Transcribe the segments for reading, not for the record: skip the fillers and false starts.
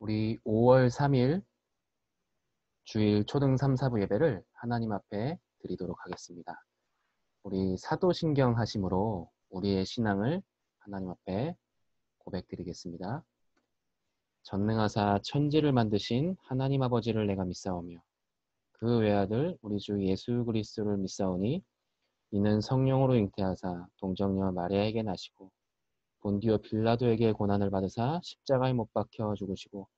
우리 5월 3일 주일 초등 3, 4부 예배를 하나님 앞에 드리도록 하겠습니다. 우리 사도신경 하심으로 우리의 신앙을 하나님 앞에 고백드리겠습니다. 전능하사 천지를 만드신 하나님 아버지를 내가 믿사오며 그 외아들 우리 주 예수 그리스도를 믿사오니 이는 성령으로 잉태하사 동정녀 마리아에게 나시고 본디오 빌라도에게 고난을 받으사 십자가에 못 박혀 죽으시고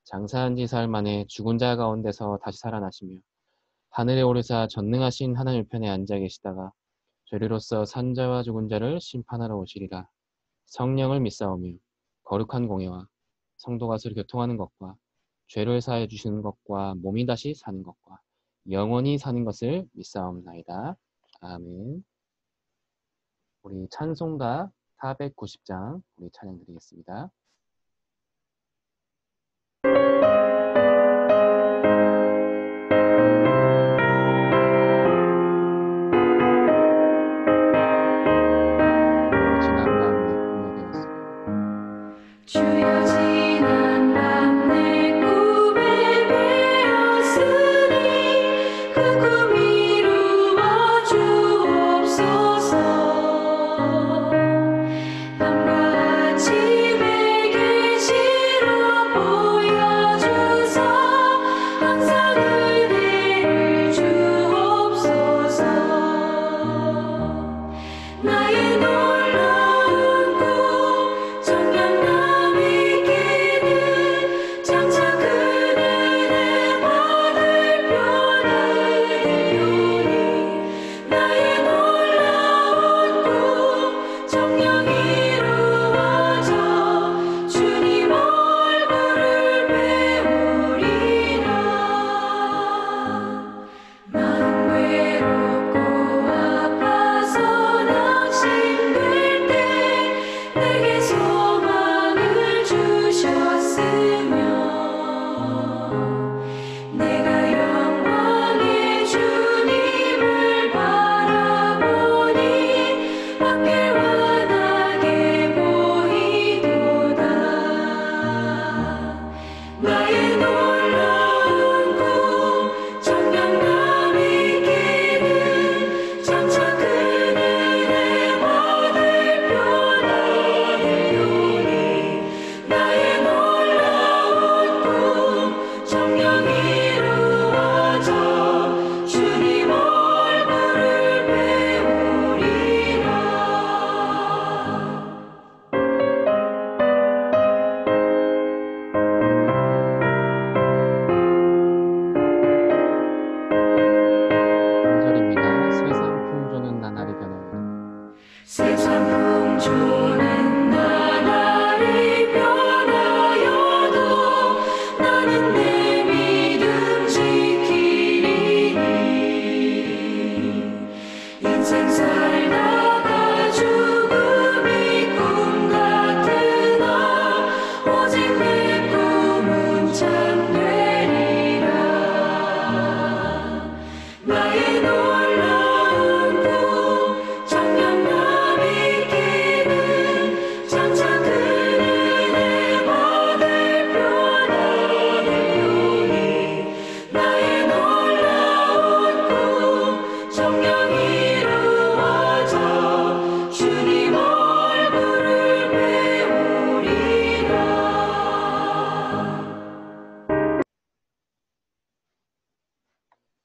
장사한 지 사흘 만에 죽은 자 가운데서 다시 살아나시며 하늘에 오르사 전능하신 하나님 편에 앉아 계시다가 죄리로서 산 자와 죽은 자를 심판하러 오시리라. 성령을 믿사오며 거룩한 공예와 성도가 서로 교통하는 것과 죄를 사해 주시는 것과 몸이 다시 사는 것과 영원히 사는 것을 믿사옵나이다. 아멘. 우리 찬송가 490장 우리 찬양 드리겠습니다.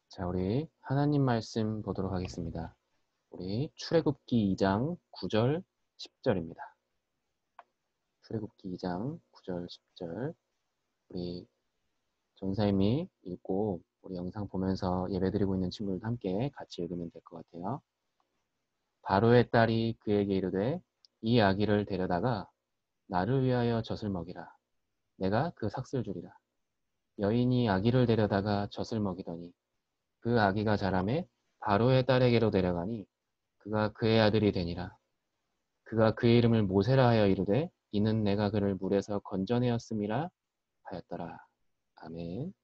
자, 우리 하나님 말씀 보도록 하겠습니다. 우리 출애굽기 2장 9절 10절입니다. 출애굽기 2장 9절 10절 우리 전사님이 읽고 우리 영상 보면서 예배드리고 있는 친구들도 함께 같이 읽으면 될 것 같아요. 바로의 딸이 그에게 이르되 이 아기를 데려다가 나를 위하여 젖을 먹이라. 내가 그 삭슬 주리라. 여인이 아기를 데려다가 젖을 먹이더니 그 아기가 자라매 바로의 딸에게로 데려가니 그가 그의 아들이 되니라. 그가 그의 이름을 모세라 하여 이르되 이는 내가 그를 물에서 건져내었음이라 하였더라. 아멘.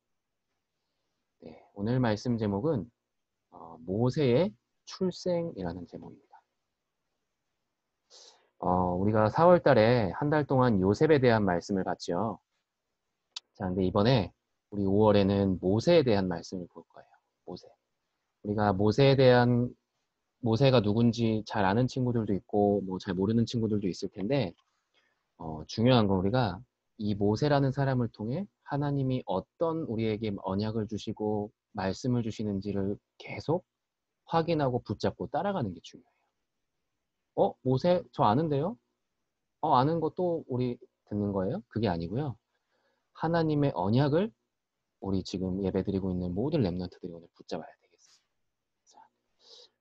네, 오늘 말씀 제목은 모세의 출생이라는 제목입니다. 우리가 4월 달에 한 달 동안 요셉에 대한 말씀을 봤죠. 자, 근데 이번에 우리 5월에는 모세에 대한 말씀을 볼 거예요. 모세. 우리가 모세가 누군지 잘 아는 친구들도 있고 뭐 잘 모르는 친구들도 있을 텐데 중요한 건 우리가 이 모세라는 사람을 통해 하나님이 어떤 우리에게 언약을 주시고 말씀을 주시는지를 계속 확인하고 붙잡고 따라가는 게 중요해요. 모세 저 아는데요? 아는 것도 우리 듣는 거예요? 그게 아니고요. 하나님의 언약을 우리 지금 예배드리고 있는 모든 렘넌트들이 오늘 붙잡아야 되겠어요. 자,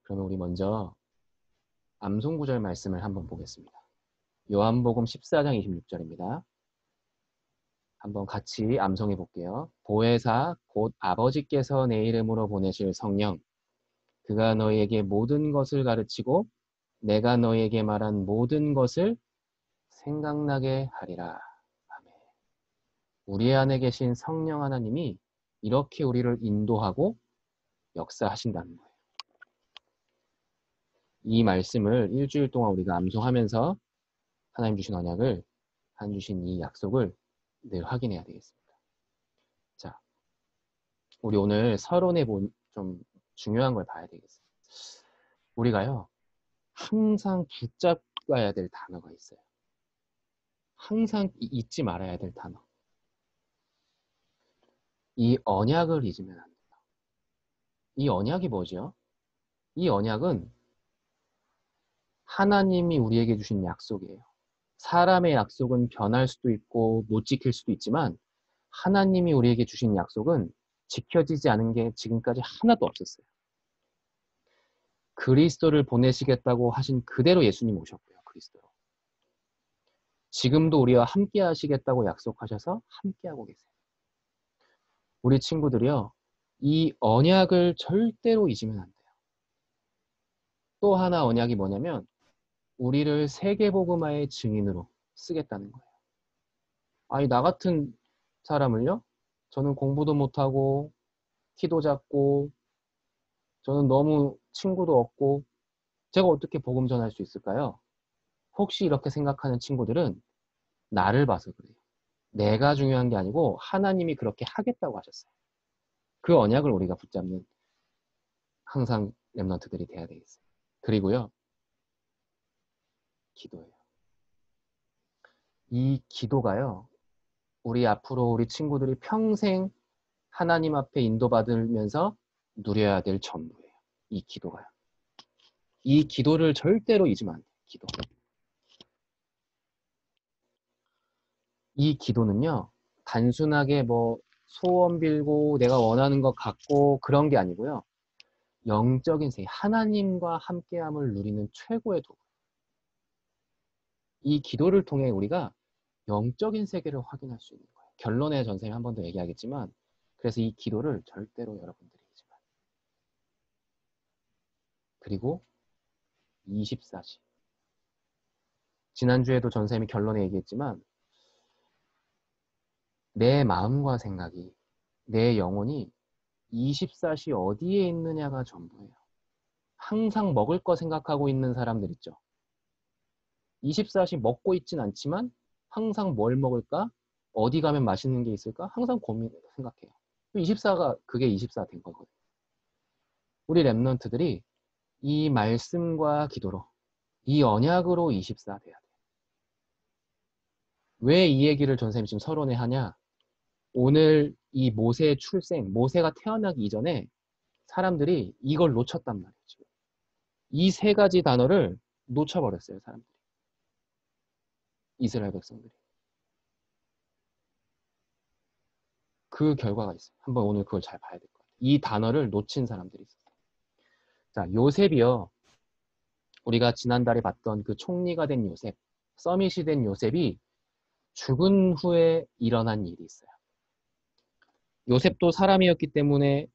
그러면 우리 먼저 암송구절 말씀을 한번 보겠습니다. 요한복음 14장 26절입니다. 한번 같이 암송해 볼게요. 보혜사 곧 아버지께서 내 이름으로 보내실 성령 그가 너희에게 모든 것을 가르치고 내가 너희에게 말한 모든 것을 생각나게 하리라. 아멘. 우리 안에 계신 성령 하나님이 이렇게 우리를 인도하고 역사하신다는 거예요. 이 말씀을 일주일 동안 우리가 암송하면서 하나님 주신 언약을, 하나님 주신 이 약속을 늘 확인해야 되겠습니다. 자, 우리 오늘 서론에 좀 중요한 걸 봐야 되겠어요. 우리가요, 항상 붙잡아야 될 단어가 있어요. 항상 잊지 말아야 될 단어. 이 언약을 잊으면 안 돼요. 이 언약이 뭐죠? 이 언약은 하나님이 우리에게 주신 약속이에요. 사람의 약속은 변할 수도 있고 못 지킬 수도 있지만 하나님이 우리에게 주신 약속은 지켜지지 않은 게 지금까지 하나도 없었어요. 그리스도를 보내시겠다고 하신 그대로 예수님 오셨고요. 그리스도로. 지금도 우리와 함께 하시겠다고 약속하셔서 함께하고 계세요. 우리 친구들이요. 이 언약을 절대로 잊으면 안 돼요. 또 하나 언약이 뭐냐면 우리를 세계복음화의 증인으로 쓰겠다는 거예요. 아니 나 같은 사람을요? 저는 공부도 못하고 키도 작고 저는 너무 친구도 없고 제가 어떻게 복음 전할 수 있을까요? 혹시 이렇게 생각하는 친구들은 나를 봐서 그래요. 내가 중요한 게 아니고 하나님이 그렇게 하겠다고 하셨어요. 그 언약을 우리가 붙잡는 항상 렘넌트들이 돼야 되겠어요. 그리고요. 기도예요. 이 기도가요. 우리 앞으로 우리 친구들이 평생 하나님 앞에 인도받으면서 누려야 될 전부예요. 이 기도가요. 이 기도를 절대로 잊으면 안 돼요. 기도. 이 기도는요. 단순하게 뭐 소원 빌고 내가 원하는 것 갖고 그런 게 아니고요. 영적인 세계, 하나님과 함께함을 누리는 최고의 도구. 이 기도를 통해 우리가 영적인 세계를 확인할 수 있는 거예요. 결론에 전생에 한 번 더 얘기하겠지만 그래서 이 기도를 절대로 여러분들이 잊지 마세요. 그리고 24시. 지난주에도 전생이 결론에 얘기했지만 내 마음과 생각이 내 영혼이 24시 어디에 있느냐가 전부예요. 항상 먹을 거 생각하고 있는 사람들 있죠. 24시 먹고 있진 않지만 항상 뭘 먹을까? 어디 가면 맛있는 게 있을까? 항상 생각해요. 24가 그게 24 된 거거든요. 우리 렘넌트들이 이 말씀과 기도로 이 언약으로 24 돼야 돼요. 왜 이 얘기를 전쌤이 지금 서론에 하냐? 오늘 이 모세의 출생, 모세가 태어나기 이전에 사람들이 이걸 놓쳤단 말이에요. 지금. 이 세 가지 단어를 놓쳐버렸어요. 사람들이. 이스라엘 백성들이. 그 결과가 있어요. 한번 오늘 그걸 잘 봐야 될 것 같아요. 이 단어를 놓친 사람들이 있어요. 자, 요셉이요. 우리가 지난달에 봤던 그 총리가 된 요셉, 서밋이 된 요셉이 죽은 후에 일어난 일이 있어요. 요셉도 사람이었기 때문에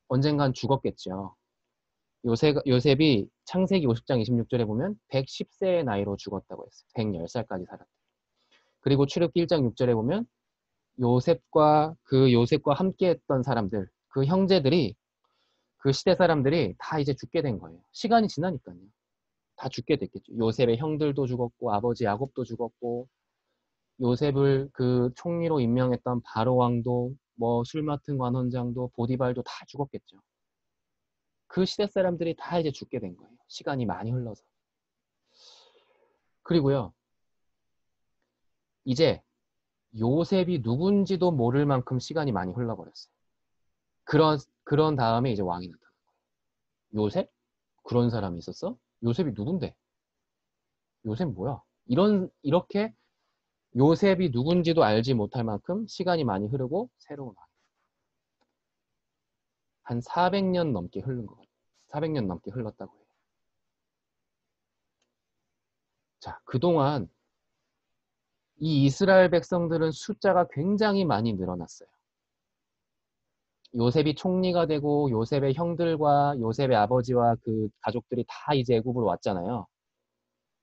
언젠간 죽었겠죠. 요셉이 창세기 50장 26절에 보면 110세의 나이로 죽었다고 했어요. 110살까지 살았다. 그리고 출애굽기 1장 6절에 보면 요셉과 함께 했던 사람들, 그 형제들이 그 시대 사람들이 다 이제 죽게 된 거예요. 시간이 지나니까요. 다 죽게 됐겠죠. 요셉의 형들도 죽었고 아버지 야곱도 죽었고 요셉을 그 총리로 임명했던 바로 왕도 뭐 술 맡은 관원장도 보디발도 다 죽었겠죠. 그 시대 사람들이 다 이제 죽게 된 거예요. 시간이 많이 흘러서. 그리고요. 이제 요셉이 누군지도 모를 만큼 시간이 많이 흘러버렸어요. 그런 다음에 이제 왕이 나타난 거예요. 요셉? 그런 사람이 있었어? 요셉이 누군데? 요셉 뭐야? 이렇게 요셉이 누군지도 알지 못할 만큼 시간이 많이 흐르고 새로운 왕이 한 400년 넘게 흐른 것 같아요. 400년 넘게 흘렀다고 해요. 자, 그동안 이 이스라엘 백성들은 숫자가 굉장히 많이 늘어났어요. 요셉이 총리가 되고 요셉의 형들과 요셉의 아버지와 그 가족들이 다 이제 애굽으로 왔잖아요.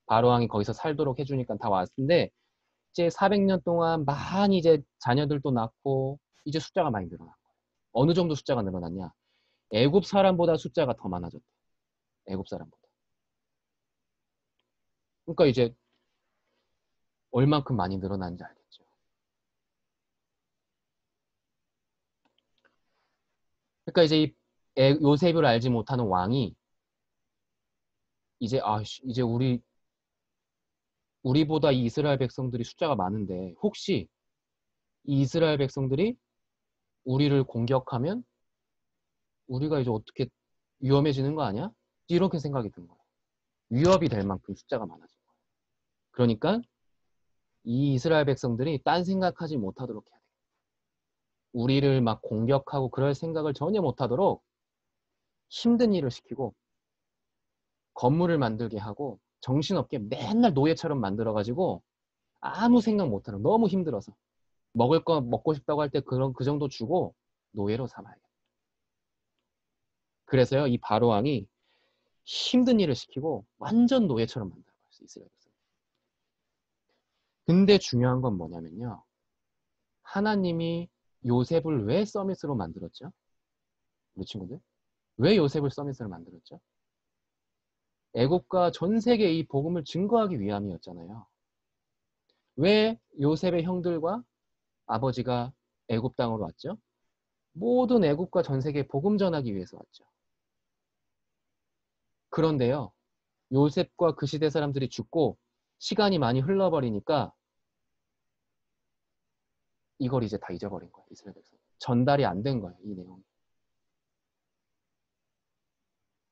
바로 왕이 거기서 살도록 해주니까 다 왔는데 이제 400년 동안 많이 이제 자녀들도 낳고 이제 숫자가 많이 늘어난 거예요. 어느 정도 숫자가 늘어났냐? 애굽 사람보다 숫자가 더 많아졌대. 애굽 사람보다. 그러니까 이제 얼만큼 많이 늘어난지 알겠죠. 그러니까 이제 요셉을 알지 못하는 왕이 이제 이제 우리보다 이 이스라엘 백성들이 숫자가 많은데 혹시 이 이스라엘 백성들이 우리를 공격하면 우리가 이제 어떻게 위험해지는 거 아니야? 이렇게 생각이 든 거예요. 위협이 될 만큼 숫자가 많아진 거예요. 그러니까 이 이스라엘 백성들이 딴 생각하지 못하도록 해야 돼요. 우리를 막 공격하고 그럴 생각을 전혀 못하도록 힘든 일을 시키고 건물을 만들게 하고 정신없게 맨날 노예처럼 만들어가지고 아무 생각 못하는 너무 힘들어서 먹을 거 먹고 싶다고 할 때 그 정도 주고 노예로 삼아야겠다. 그래서요 이 바로 왕이 힘든 일을 시키고 완전 노예처럼 만들어갈 수 있어요. 근데 중요한 건 뭐냐면요. 하나님이 요셉을 왜 서밋으로 만들었죠? 우리 친구들? 왜 요셉을 서밋으로 만들었죠? 애국과 전 세계에 이 복음을 증거하기 위함이었잖아요. 왜 요셉의 형들과 아버지가 애굽 땅으로 왔죠? 모든 애국과 전 세계에 복음 전하기 위해서 왔죠. 그런데요. 요셉과 그 시대 사람들이 죽고 시간이 많이 흘러버리니까 이걸 이제 다 잊어버린 거예요. 이스라엘 백성. 전달이 안 된 거예요. 이 내용이.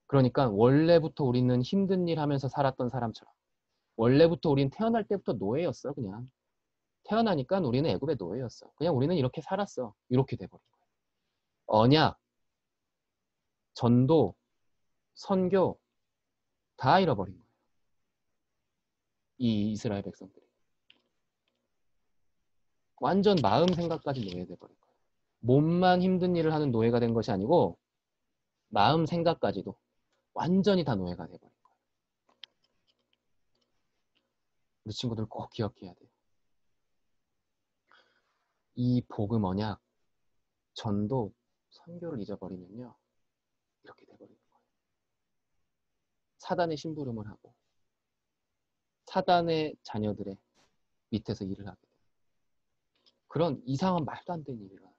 그러니까 원래부터 우리는 힘든 일 하면서 살았던 사람처럼 원래부터 우리는 태어날 때부터 노예였어. 그냥. 태어나니까 우리는 애굽의 노예였어. 그냥 우리는 이렇게 살았어. 이렇게 돼버린 거예요. 언약, 전도, 선교 다 잃어버린 거예요. 이 이스라엘 백성들이. 완전 마음 생각까지 노예돼버린 거예요. 몸만 힘든 일을 하는 노예가 된 것이 아니고 마음 생각까지도 완전히 다 노예가 돼버린 거예요. 우리 친구들 꼭 기억해야 돼요. 이 복음 언약, 전도, 선교를 잊어버리면요. 이렇게 돼버리는 거예요. 사단의 심부름을 하고 사단의 자녀들의 밑에서 일을 하게 돼요. 그런 이상한 말도 안 되는 일을 하는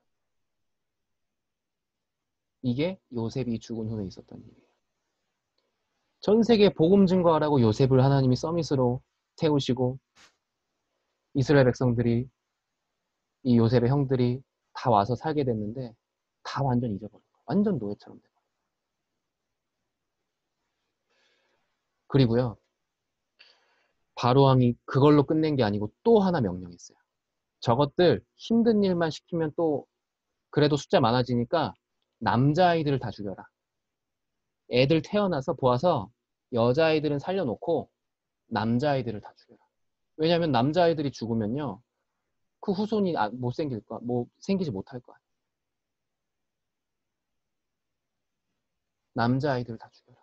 이게 요셉이 죽은 후에 있었던 일이에요. 전 세계에 복음 증거하라고 요셉을 하나님이 서밋으로 태우시고 이스라엘 백성들이 이 요셉의 형들이 다 와서 살게 됐는데 다 완전 잊어버린 거예요. 완전 노예처럼 돼요. 그리고요. 바로 왕이 그걸로 끝낸 게 아니고 또 하나 명령했어요. 저것들 힘든 일만 시키면 또 그래도 숫자 많아지니까 남자아이들을 다 죽여라. 애들 태어나서 보아서 여자아이들은 살려놓고 남자아이들을 다 죽여라. 왜냐하면 남자아이들이 죽으면요. 그 후손이 못 생길 거야. 뭐 생기지 못할 거야. 남자아이들을 다 죽여라.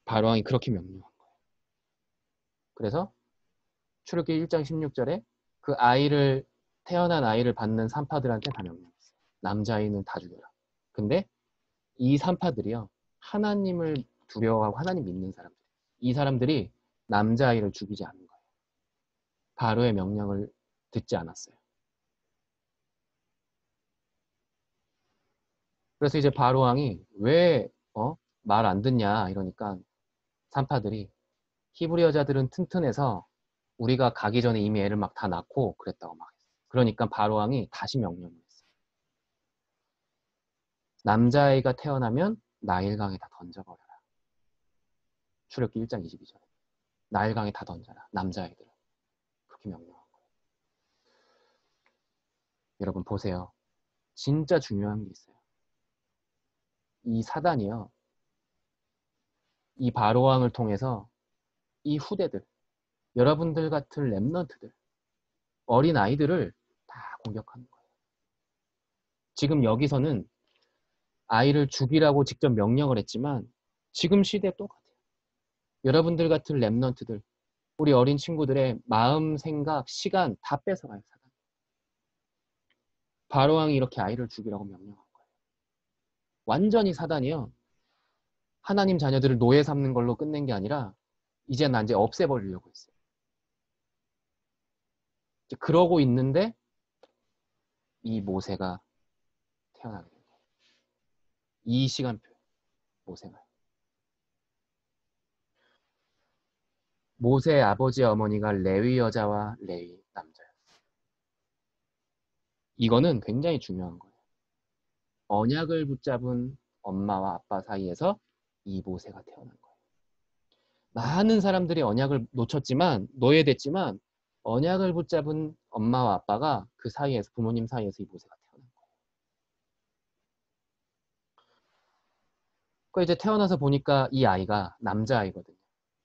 바로 왕이 그렇게 명령한 거예요. 그래서 출애굽기 1장 16절에 그 태어난 아이를 받는 산파들한테 다 명령했어요. 남자아이는 다 죽여라. 근데 이 산파들이요. 하나님을 두려워하고 하나님 믿는 사람들. 이 사람들이 남자아이를 죽이지 않는 거예요. 바로의 명령을 듣지 않았어요. 그래서 이제 바로왕이 왜 말 안 듣냐 이러니까 산파들이 히브리 여자들은 튼튼해서 우리가 가기 전에 이미 애를 막 다 낳고 그랬다고 막 했어요. 그러니까 바로왕이 다시 명령을 했어요. 남자아이가 태어나면 나일강에 다 던져버려라. 출애굽기 1장 22절. 나일강에 다 던져라. 남자아이들을. 그렇게 명령한 거예요. 여러분 보세요. 진짜 중요한 게 있어요. 이 사단이요. 이 바로왕을 통해서 이 후대들, 여러분들 같은 렘넌트들, 어린 아이들을 다 공격하는 거예요. 지금 여기서는 아이를 죽이라고 직접 명령을 했지만 지금 시대에 똑같아요. 여러분들 같은 렘넌트들, 우리 어린 친구들의 마음, 생각, 시간 다 뺏어가요. 사단. 바로왕이 이렇게 아이를 죽이라고 명령한 거예요. 완전히 사단이요. 하나님 자녀들을 노예 삼는 걸로 끝낸 게 아니라 이제 없애버리려고 했어요. 이제 그러고 있는데 이 모세가 태어나게 된 거예요. 이 시간표 모세가. 모세의 아버지 어머니가 레위 여자와 레위 남자였어요. 이거는 굉장히 중요한 거예요. 언약을 붙잡은 엄마와 아빠 사이에서 이 모세가 태어난 거예요. 많은 사람들이 언약을 놓쳤지만 노예됐지만 언약을 붙잡은 엄마와 아빠가 그 사이에서 부모님 사이에서 이 모세가 태어난 거예요. 그 이제 태어나서 보니까 이 아이가 남자아이거든요.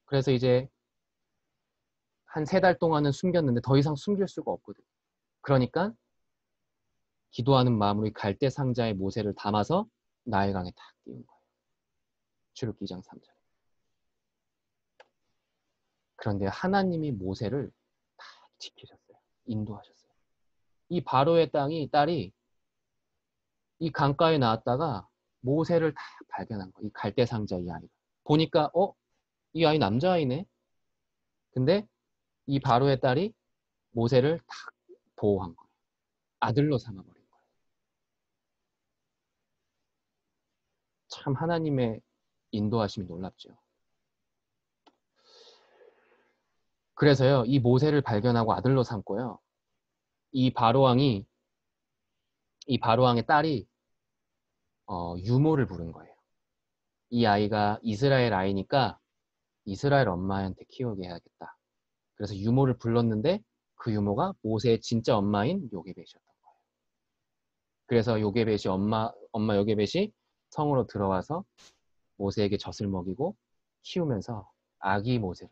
그래서 이제 한 3달 동안은 숨겼는데 더 이상 숨길 수가 없거든요. 그러니까 기도하는 마음으로 갈대 상자에 모세를 담아서 나일강에 탁 띄운 거예요. 출애굽기 2장 3절. 그런데 하나님이 모세를 다 지키셨어요. 인도하셨어요. 이 바로의 딸이 이 강가에 나왔다가 모세를 다 발견한 거예요. 이 갈대 상자 이 아이가. 보니까 이 아이 남자아이네. 근데 이 바로의 딸이 모세를 딱 보호한 거예요. 아들로 삼아버린 거예요. 참 하나님의 인도하심이 놀랍죠. 그래서요, 이 모세를 발견하고 아들로 삼고요. 이 바로왕의 딸이 유모를 부른 거예요. 이 아이가 이스라엘 아이니까 이스라엘 엄마한테 키우게 해야겠다. 그래서 유모를 불렀는데 그 유모가 모세의 진짜 엄마인 요게벳이었던 거예요. 그래서 요게벳이 엄마 요게벳이 성으로 들어와서 모세에게 젖을 먹이고 키우면서 아기 모세를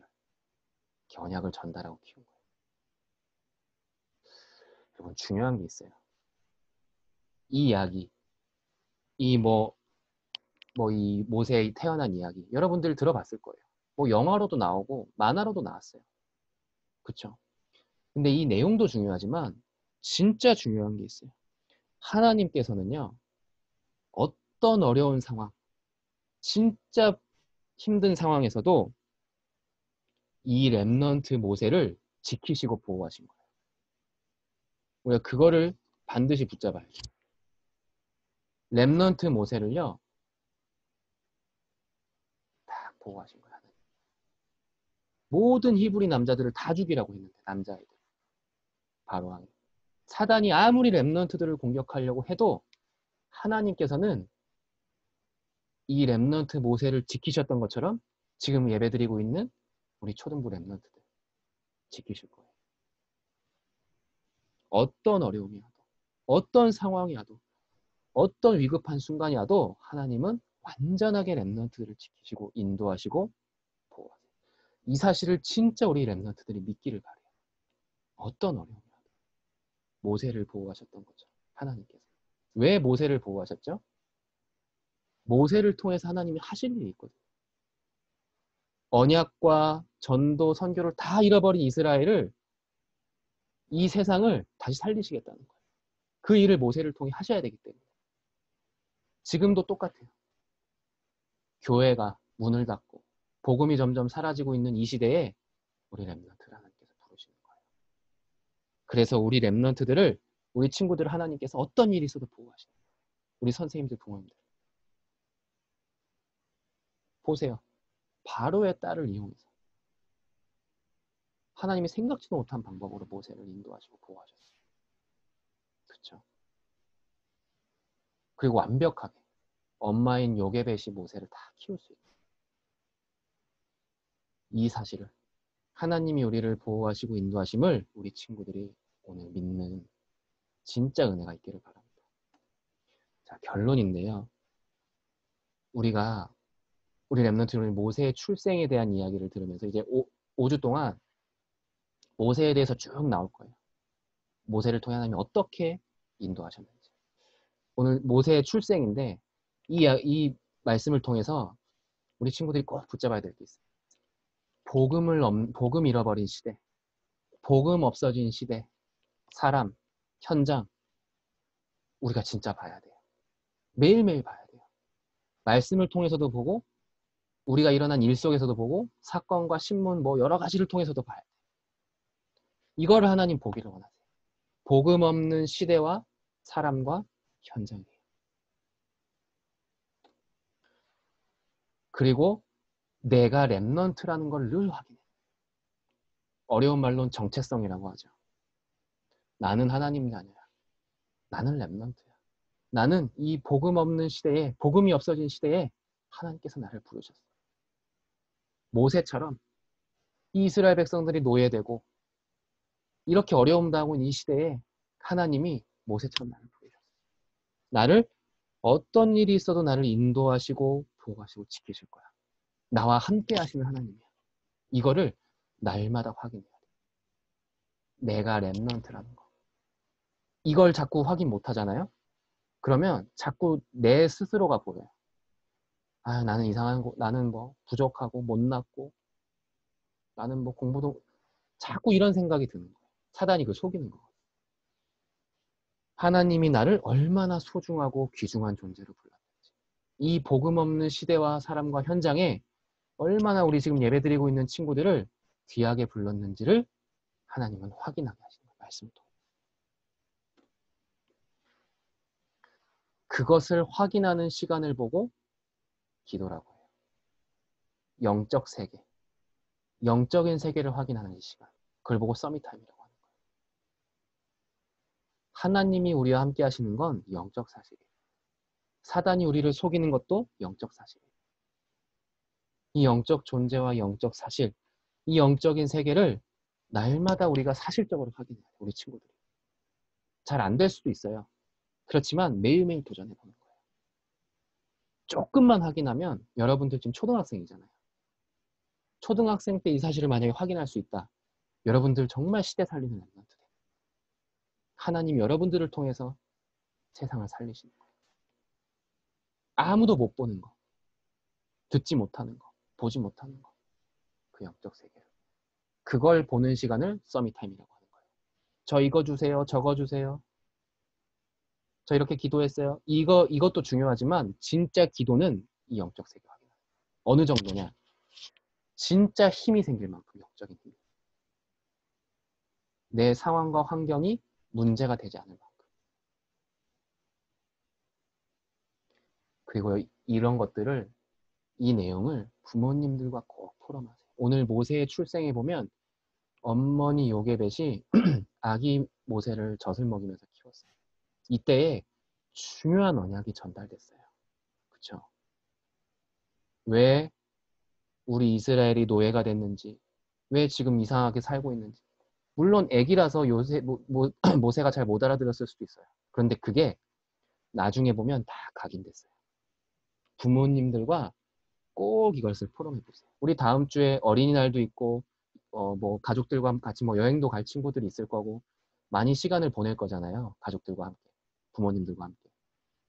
언약을 전달하고 키운 거예요. 여러분 중요한 게 있어요. 이 이야기, 이 이 모세의 태어난 이야기 여러분들 들어봤을 거예요. 뭐 영화로도 나오고 만화로도 나왔어요. 그쵸? 근데 이 내용도 중요하지만 진짜 중요한 게 있어요. 하나님께서는요. 어떤 어려운 상황, 진짜 힘든 상황에서도 이 렘넌트 모세를 지키시고 보호하신 거예요. 우리가 그거를 반드시 붙잡아야죠. 렘넌트 모세를요. 딱 보호하신 거예요. 모든 히브리 남자들을 다 죽이라고 했는데 남자애들. 바로왕이. 사단이 아무리 렘넌트들을 공격하려고 해도 하나님께서는 이 렘넌트 모세를 지키셨던 것처럼 지금 예배드리고 있는 우리 초등부 렘넌트들 지키실 거예요. 어떤 어려움이 와도 어떤 상황이 와도 어떤 위급한 순간이 와도 하나님은 완전하게 렘넌트들을 지키시고 인도하시고 보호하세요. 이 사실을 진짜 우리 렘넌트들이 믿기를 바래요. 어떤 어려움이 와도 모세를 보호하셨던 거죠. 하나님께서. 왜 모세를 보호하셨죠? 모세를 통해서 하나님이 하실 일이 있거든요. 언약과 전도, 선교를 다 잃어버린 이스라엘을 이 세상을 다시 살리시겠다는 거예요. 그 일을 모세를 통해 하셔야 되기 때문에. 지금도 똑같아요. 교회가 문을 닫고 복음이 점점 사라지고 있는 이 시대에 우리 렘넌트를 하나님께서 부르시는 거예요. 그래서 우리 렘넌트들을, 우리 친구들을 하나님께서 어떤 일이 있어도 보호하시는 거예요. 우리 선생님들, 부모님들. 보세요. 바로의 딸을 이용해서 하나님이 생각지도 못한 방법으로 모세를 인도하시고 보호하셨어요. 그렇죠? 그리고 완벽하게 엄마인 요게벳이 모세를 다 키울 수 있어요. 이 사실을, 하나님이 우리를 보호하시고 인도하심을 우리 친구들이 오늘 믿는 진짜 은혜가 있기를 바랍니다. 자, 결론인데요. 우리 렘넌트들이 모세의 출생에 대한 이야기를 들으면서 이제 5주 동안 모세에 대해서 쭉 나올 거예요. 모세를 통해 하나님이 어떻게 인도하셨는지. 오늘 모세의 출생인데 이 말씀을 통해서 우리 친구들이 꼭 붙잡아야 될 게 있어요. 복음 잃어버린 시대, 복음 없어진 시대, 사람, 현장, 우리가 진짜 봐야 돼요. 매일매일 봐야 돼요. 말씀을 통해서도 보고, 우리가 일어난 일 속에서도 보고, 사건과 신문 뭐 여러 가지를 통해서도 봐야 돼요. 이거를 하나님 보기를 원하세요. 복음 없는 시대와 사람과 현장이에요. 그리고 내가 렘넌트라는 걸 늘 확인해. 어려운 말로는 정체성이라고 하죠. 나는 하나님 자녀야. 나는 렘넌트야. 나는 이 복음 없는 시대에, 복음이 없어진 시대에 하나님께서 나를 부르셨어. 모세처럼 이스라엘 백성들이 노예되고 이렇게 어려움 당하고 있는 이 시대에 하나님이 모세처럼 나를 부르셨어. 나를 어떤 일이 있어도 나를 인도하시고 보호하시고 지키실 거야. 나와 함께 하시는 하나님이야. 이거를 날마다 확인해야 돼. 내가 렘넌트라는 거. 이걸 자꾸 확인 못 하잖아요. 그러면 자꾸 내 스스로가 보여요. 아, 나는 이상한 거, 나는 뭐 부족하고 못났고, 나는 뭐 공부도, 자꾸 이런 생각이 드는 거예요. 사단이 그걸 속이는 거예요. 하나님이 나를 얼마나 소중하고 귀중한 존재로 불렀는지, 이 복음 없는 시대와 사람과 현장에 얼마나 우리 지금 예배드리고 있는 친구들을 귀하게 불렀는지를 하나님은 확인하게 하시는 거예요. 말씀을 통해. 그것을 확인하는 시간을 보고 기도라고 해요. 영적 세계, 영적인 세계를 확인하는 이 시간, 그걸 보고 서밋타임이라고 하는 거예요. 하나님이 우리와 함께 하시는 건 영적 사실이에요. 사단이 우리를 속이는 것도 영적 사실이에요. 이 영적 존재와 영적 사실, 이 영적인 세계를 날마다 우리가 사실적으로 확인해야 돼요. 우리 친구들이. 잘 안 될 수도 있어요. 그렇지만 매일매일 도전해 보는 거예요. 조금만 확인하면, 여러분들 지금 초등학생이잖아요. 초등학생 때 이 사실을 만약에 확인할 수 있다. 여러분들 정말 시대 살리는 렘넌트 돼요. 하나님 여러분들을 통해서 세상을 살리시는 거예요. 아무도 못 보는 거, 듣지 못하는 거, 보지 못하는 거, 그 영적 세계를. 그걸 보는 시간을 서밋타임이라고 하는 거예요. 저 이거 주세요, 저거 주세요. 저 이렇게 기도했어요. 이것도 중요하지만 진짜 기도는 이 영적 세계 확인해요. 어느 정도냐? 진짜 힘이 생길 만큼 영적인 힘. 내 상황과 환경이 문제가 되지 않을 만큼. 그리고 이런 것들을, 이 내용을 부모님들과 꼭 포럼하세요. 오늘 모세의 출생에 보면 어머니 요게벳이 아기 모세를 젖을 먹이면서 키웠어요. 이때에 중요한 언약이 전달됐어요. 그렇죠? 왜 우리 이스라엘이 노예가 됐는지, 왜 지금 이상하게 살고 있는지. 물론 애기라서 모세가 잘 못 알아들었을 수도 있어요. 그런데 그게 나중에 보면 다 각인됐어요. 부모님들과 꼭 이것을 포럼해 보세요. 우리 다음 주에 어린이날도 있고, 뭐 가족들과 같이 뭐 여행도 갈 친구들이 있을 거고, 많이 시간을 보낼 거잖아요. 가족들과 함께, 부모님들과 함께.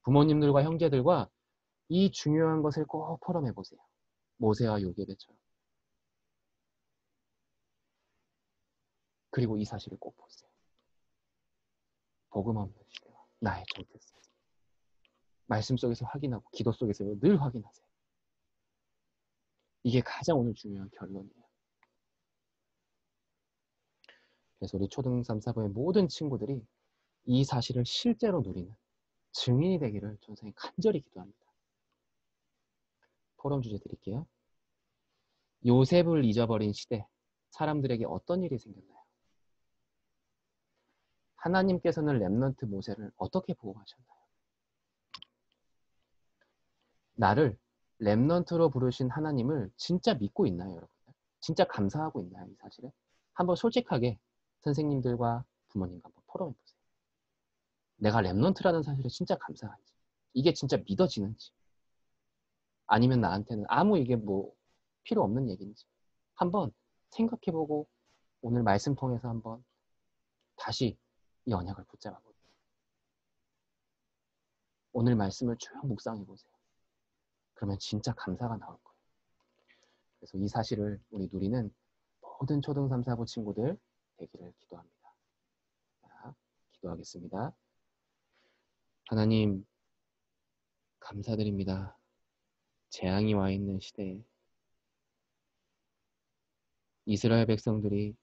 부모님들과 형제들과 이 중요한 것을 꼭 포럼해 보세요. 모세와 요게벳처럼. 그리고 이 사실을 꼭 보세요. 복음 없는 시대와 나의 정체성. 말씀 속에서 확인하고 기도 속에서 늘 확인하세요. 이게 가장 오늘 중요한 결론이에요. 그래서 우리 초등 3, 4부의 모든 친구들이 이 사실을 실제로 누리는 증인이 되기를 선생님이 간절히 기도합니다. 토론 주제 드릴게요. 요셉을 잊어버린 시대, 사람들에게 어떤 일이 생겼나요? 하나님께서는 렘넌트 모세를 어떻게 보호하셨나요? 나를 렘넌트로 부르신 하나님을 진짜 믿고 있나요, 여러분들? 진짜 감사하고 있나요, 이 사실에? 한번 솔직하게 선생님들과 부모님과 한번 토론해 보세요. 내가 렘넌트라는 사실에 진짜 감사한지, 이게 진짜 믿어지는지, 아니면 나한테는 아무 이게 뭐 필요 없는 얘기인지 한번 생각해보고 오늘 말씀 통해서 한번 다시 이 언약을 붙잡아 보세요. 오늘 말씀을 쭉 묵상해 보세요. 그러면 진짜 감사가 나올 거예요. 그래서 이 사실을 우리 누리는 모든 초등 3, 4부 친구들 되기를 기도합니다. 자, 기도하겠습니다. 하나님, 감사드립니다. 재앙이 와 있는 시대에 이스라엘 백성들이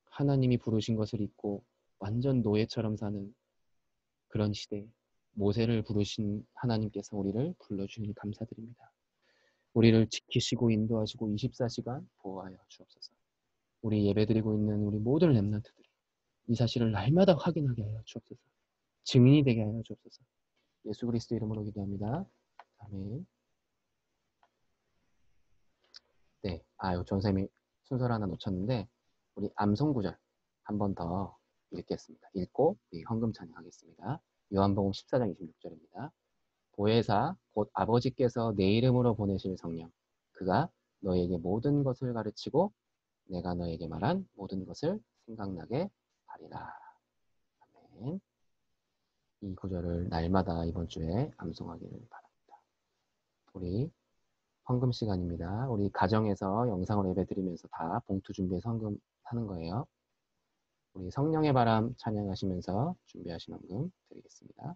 하나님이 부르신 것을 잊고 완전 노예처럼 사는 그런 시대에 모세를 부르신 하나님께서 우리를 불러주시니 감사드립니다. 우리를 지키시고 인도하시고 24시간 보호하여 주옵소서. 우리 예배드리고 있는 우리 모든 렘넌트들이 이 사실을 날마다 확인하게 하여 주옵소서. 증인이 되게 하여 주옵소서. 예수 그리스도 이름으로 기도합니다. 아멘. 네, 전쌤이 순서를 하나 놓쳤는데 우리 암송 구절 한 번 더 읽겠습니다. 읽고 우리 헌금 찬양하겠습니다. 요한복음 14장 26절입니다. 보혜사 곧 아버지께서 내 이름으로 보내실 성령 그가 너에게 모든 것을 가르치고 내가 너에게 말한 모든 것을 생각나게 하리라. 아멘. 이 구절을 날마다 이번 주에 암송하기를 바랍니다. 우리 헌금 시간입니다. 우리 가정에서 영상으로 예배 드리면서 다 봉투 준비해서 헌금 하는 거예요. 우리 성령의 바람 찬양하시면서 준비하신 헌금 드리겠습니다.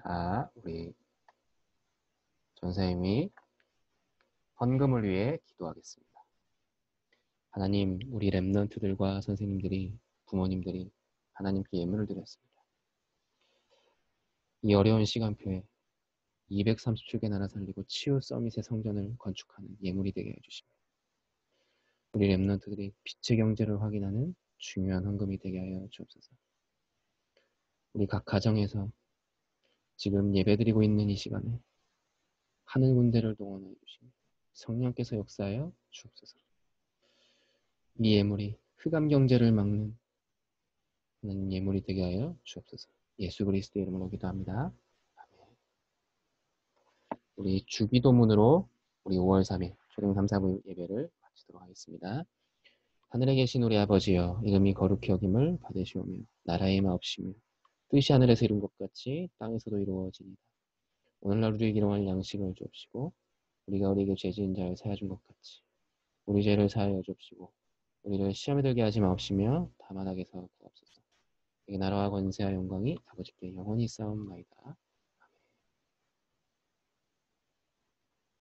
자, 우리 전사님이 헌금을 위해 기도하겠습니다. 하나님, 우리 렘넌트들과 선생님들이, 부모님들이 하나님께 예물을 드렸습니다. 이 어려운 시간표에 237개 나라 살리고 치유 서밋의 성전을 건축하는 예물이 되게 해주십니다. 우리 렘넌트들이 빛의 경제를 확인하는 중요한 헌금이 되게 하여 주옵소서. 우리 각 가정에서 지금 예배드리고 있는 이 시간에 하늘 군대를 동원해 주시며 성령께서 역사하여 주옵소서. 이 예물이 흑암 경제를 막는 예물이 되게 하여 주옵소서. 예수 그리스도의 이름으로 기도합니다. 아멘. 우리 주기도문으로 우리 5월 3일 초등 3, 4부 예배를 마치도록 하겠습니다. 하늘에 계신 우리 아버지여, 이름이 거룩히 여김을 받으시오며 나라의 마옵시며 뜻이 하늘에서 이룬 것 같이 땅에서도 이루어지니라. 오늘날 우리에게 일용할 양식을 주옵시고 우리가 우리에게 죄 지은 자를 사하여 것 같이 우리 죄를 사하여 주옵시고 우리를 시험에 들게 하지 마옵시며 다만 악에서 구하옵소서. 이게 나라와 권세와 영광이 아버지께 영원히 싸움나이다.